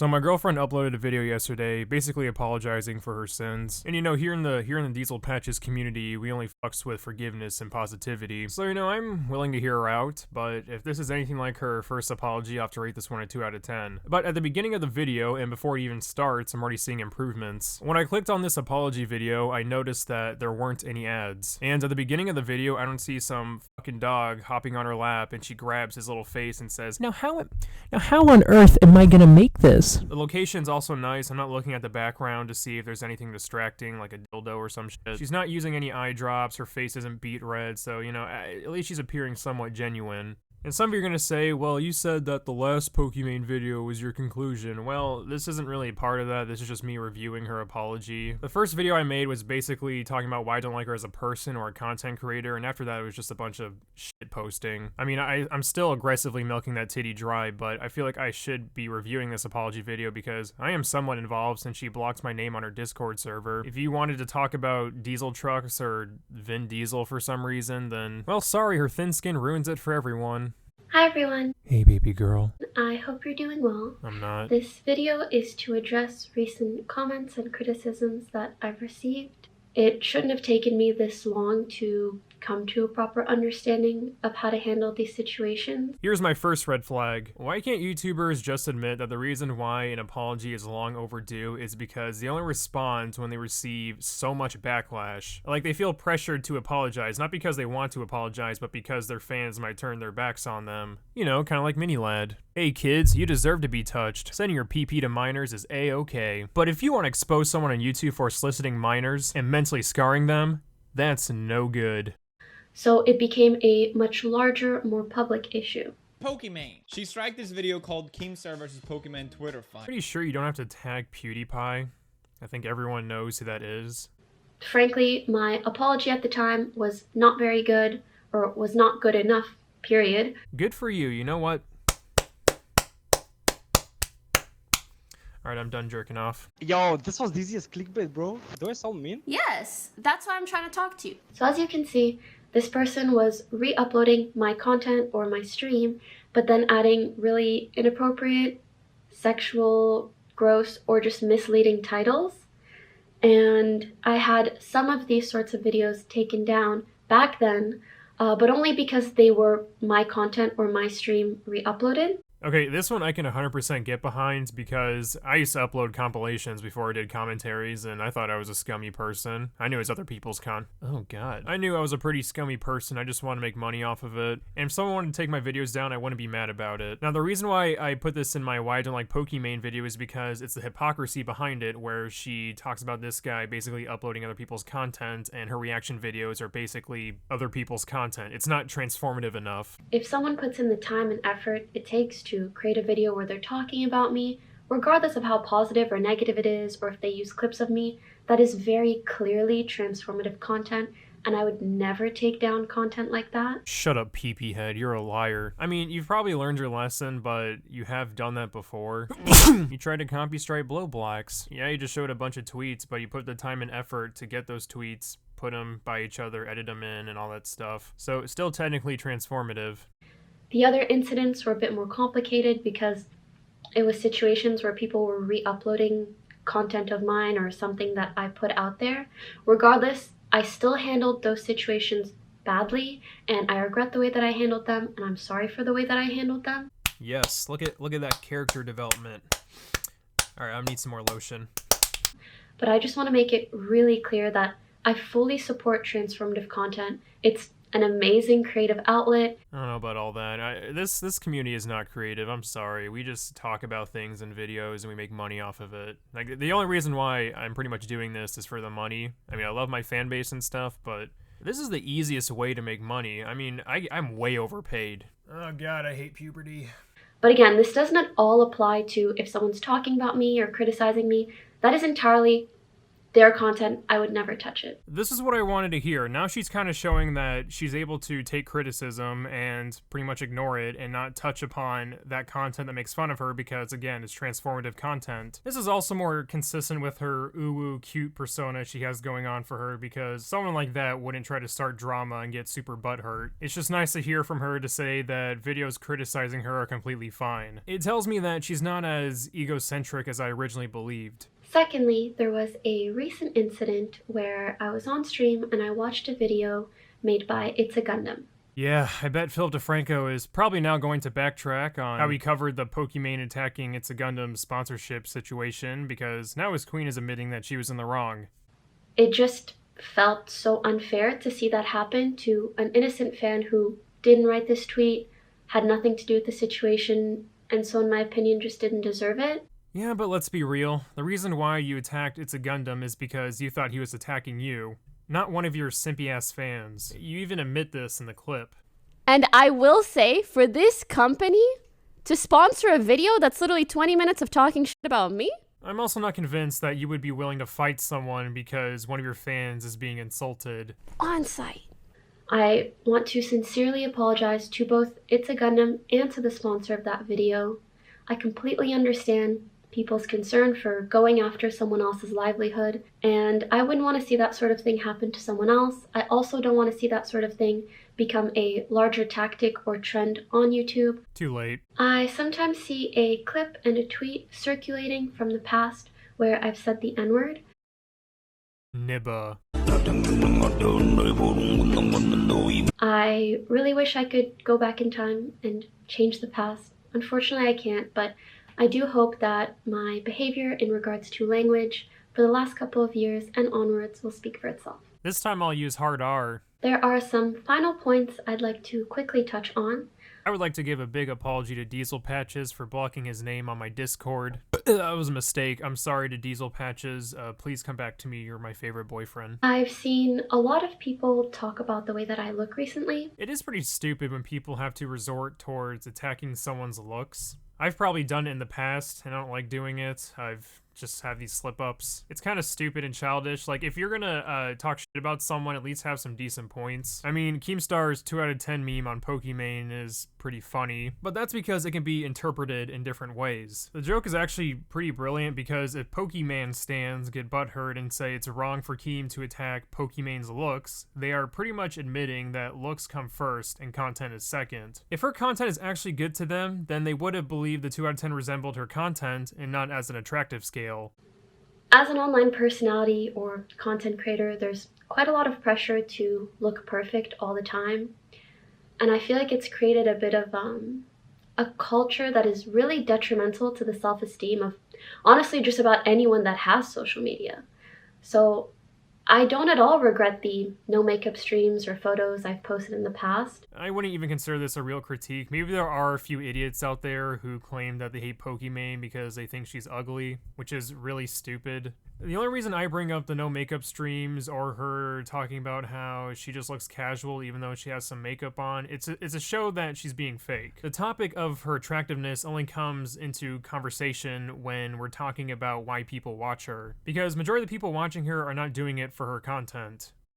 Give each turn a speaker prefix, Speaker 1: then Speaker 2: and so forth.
Speaker 1: So my girlfriend uploaded a video yesterday, basically apologizing for her sins. And you know, here in the Diesel Patches community, we only fucks with forgiveness and positivity. So you know, I'm willing to hear her out, but if this is anything like her first apology, I'll have to rate this one a 2 out of 10. But at the beginning of the video, and before it even starts, I'm already seeing improvements. When I clicked on this apology video, I noticed that there weren't any ads. And at the beginning of the video, I don't see some fucking dog hopping on her lap and she grabs his little face and says, Now how on earth am I gonna make this? The location's also nice. I'm not looking at the background to see if there's anything distracting, like a dildo or some shit. She's not using any eye drops, her face isn't beet red, so, you know, at least she's appearing somewhat genuine. And some of you are gonna say, well, you said that the last Pokimane video was your conclusion. Well, this isn't really part of that, this is just me reviewing her apology. The first video I made was basically talking about why I don't like her as a person or a content creator, and after that it was just a bunch of shit posting. I mean, I'm still aggressively milking that titty dry, but I feel like I should be reviewing this apology video because I am somewhat involved since she blocked my name on her Discord server. If you wanted to talk about diesel trucks or Vin Diesel for some reason, then, well, sorry, her thin skin ruins it for everyone.
Speaker 2: Hi everyone.
Speaker 1: Hey baby girl.
Speaker 2: I hope you're doing well.
Speaker 1: I'm not.
Speaker 2: This video is to address recent comments and criticisms that I've received. It shouldn't have taken me this long to come to a proper understanding of how to handle these situations.
Speaker 1: Here's my first red flag. Why can't YouTubers just admit that the reason why an apology is long overdue is because they only respond when they receive so much backlash? Like, they feel pressured to apologize, not because they want to apologize, but because their fans might turn their backs on them. You know, kinda like Mini Lad. Hey kids, you deserve to be touched. Sending your PP to minors is A-okay. But if you want to expose someone on YouTube for soliciting minors and mentally scarring them, that's no good.
Speaker 2: So it became a much larger, more public issue.
Speaker 3: Pokimane. She striked this video called Keemstar vs Pokimane Twitter fight.
Speaker 1: Pretty sure you don't have to tag PewDiePie. I think everyone knows who that is.
Speaker 2: Frankly, my apology at the time was not very good, or was not good enough, period.
Speaker 1: Good for you, you know what? Alright, I'm done jerking off.
Speaker 4: Yo, this was the easiest clickbait, bro. Do I sound mean?
Speaker 5: Yes, that's why I'm trying to talk to you.
Speaker 2: So as you can see, this person was re-uploading my content or my stream, but then adding really inappropriate, sexual, gross, or just misleading titles. And I had some of these sorts of videos taken down back then, but only because they were my content or my stream re-uploaded.
Speaker 1: Okay, this one I can 100% get behind because I used to upload compilations before I did commentaries and I thought I was a scummy person. I knew it was other people's Oh god. I knew I was a pretty scummy person, I just wanted to make money off of it. And if someone wanted to take my videos down, I wouldn't be mad about it. Now the reason why I put this in my why I don't like Pokimane video is because it's the hypocrisy behind it where she talks about this guy basically uploading other people's content and her reaction videos are basically other people's content. It's not transformative enough.
Speaker 2: If someone puts in the time and effort it takes to create a video where they're talking about me, regardless of how positive or negative it is, or if they use clips of me, that is very clearly transformative content, and I would never take down content like that.
Speaker 1: Shut up, pee-pee head, you're a liar. I mean, you've probably learned your lesson, but you have done that before. You tried to copy stripe blow blocks. Yeah, you just showed a bunch of tweets, but you put the time and effort to get those tweets, put them by each other, edit them in, and all that stuff. So, still technically transformative.
Speaker 2: The other incidents were a bit more complicated because it was situations where people were re-uploading content of mine or something that I put out there. Regardless, I still handled those situations badly, and I regret the way that I handled them, and I'm sorry for the way that I handled them.
Speaker 1: Yes, look at that character development. Alright, I need some more lotion.
Speaker 2: But I just want to make it really clear that I fully support transformative content. It's an amazing creative outlet.
Speaker 1: I don't know about all that. This community is not creative. I'm sorry. We just talk about things in videos and we make money off of it. Like, the only reason why I'm pretty much doing this is for the money. I mean, I love my fan base and stuff, but this is the easiest way to make money. I mean, I'm way overpaid. Oh god, I hate puberty.
Speaker 2: But again, this does not all apply to if someone's talking about me or criticizing me. That is entirely their content, I would never touch it.
Speaker 1: This is what I wanted to hear. Now she's kind of showing that she's able to take criticism and pretty much ignore it and not touch upon that content that makes fun of her because, again, it's transformative content. This is also more consistent with her uwu cute persona she has going on for her because someone like that wouldn't try to start drama and get super butthurt. It's just nice to hear from her to say that videos criticizing her are completely fine. It tells me that she's not as egocentric as I originally believed.
Speaker 2: Secondly, there was a recent incident where I was on stream and I watched a video made by It's a Gundam.
Speaker 1: Yeah, I bet Phil DeFranco is probably now going to backtrack on how he covered the Pokimane attacking It's a Gundam sponsorship situation because now his queen is admitting that she was in the wrong.
Speaker 2: It just felt so unfair to see that happen to an innocent fan who didn't write this tweet, had nothing to do with the situation, and so in my opinion just didn't deserve it.
Speaker 1: Yeah, but let's be real. The reason why you attacked It's a Gundam is because you thought he was attacking you, not one of your simpy-ass fans. You even admit this in the clip.
Speaker 5: And I will say, for this company to sponsor a video that's literally 20 minutes of talking shit about me?
Speaker 1: I'm also not convinced that you would be willing to fight someone because one of your fans is being insulted.
Speaker 5: On site.
Speaker 2: I want to sincerely apologize to both It's a Gundam and to the sponsor of that video. I completely understand people's concern for going after someone else's livelihood, and I wouldn't want to see that sort of thing happen to someone else. I also don't want to see that sort of thing become a larger tactic or trend on YouTube.
Speaker 1: Too late.
Speaker 2: I sometimes see a clip and a tweet circulating from the past where I've said the N-word.
Speaker 1: Nibba.
Speaker 2: I really wish I could go back in time and change the past. Unfortunately, I can't, but I do hope that my behavior in regards to language for the last couple of years and onwards will speak for itself.
Speaker 1: This time I'll use hard R.
Speaker 2: There are some final points I'd like to quickly touch on.
Speaker 1: I would like to give a big apology to Diesel Patches for blocking his name on my Discord. That was a mistake. I'm sorry to Diesel Patches. Please come back to me. You're my favorite boyfriend.
Speaker 2: I've seen a lot of people talk about the way that I look recently.
Speaker 1: It is pretty stupid when people have to resort towards attacking someone's looks. I've probably done it in the past, and I don't like doing it. I've just have these slip-ups. It's kind of stupid and childish. Like, if you're gonna talk shit about someone, at least have some decent points. I mean, Keemstar's 2 out of 10 meme on Pokimane is pretty funny, but that's because it can be interpreted in different ways. The joke is actually pretty brilliant because if Pokimane stans get butthurt and say it's wrong for Keem to attack Pokimane's looks, they are pretty much admitting that looks come first and content is second. If her content is actually good to them, then they would have believed the 2 out of 10 resembled her content and not as an attractive scale.
Speaker 2: As an online personality or content creator, there's quite a lot of pressure to look perfect all the time. And I feel like it's created a bit of a culture that is really detrimental to the self-esteem of honestly just about anyone that has social media. So I don't at all regret the no makeup streams or photos I've posted in the past.
Speaker 1: I wouldn't even consider this a real critique. Maybe there are a few idiots out there who claim that they hate Pokimane because they think she's ugly, which is really stupid. The only reason I bring up the no makeup streams or her talking about how she just looks casual even though she has some makeup on, it's a show that she's being fake. The topic of her attractiveness only comes into conversation when we're talking about why people watch her, because majority of the people watching her are not doing it for her content.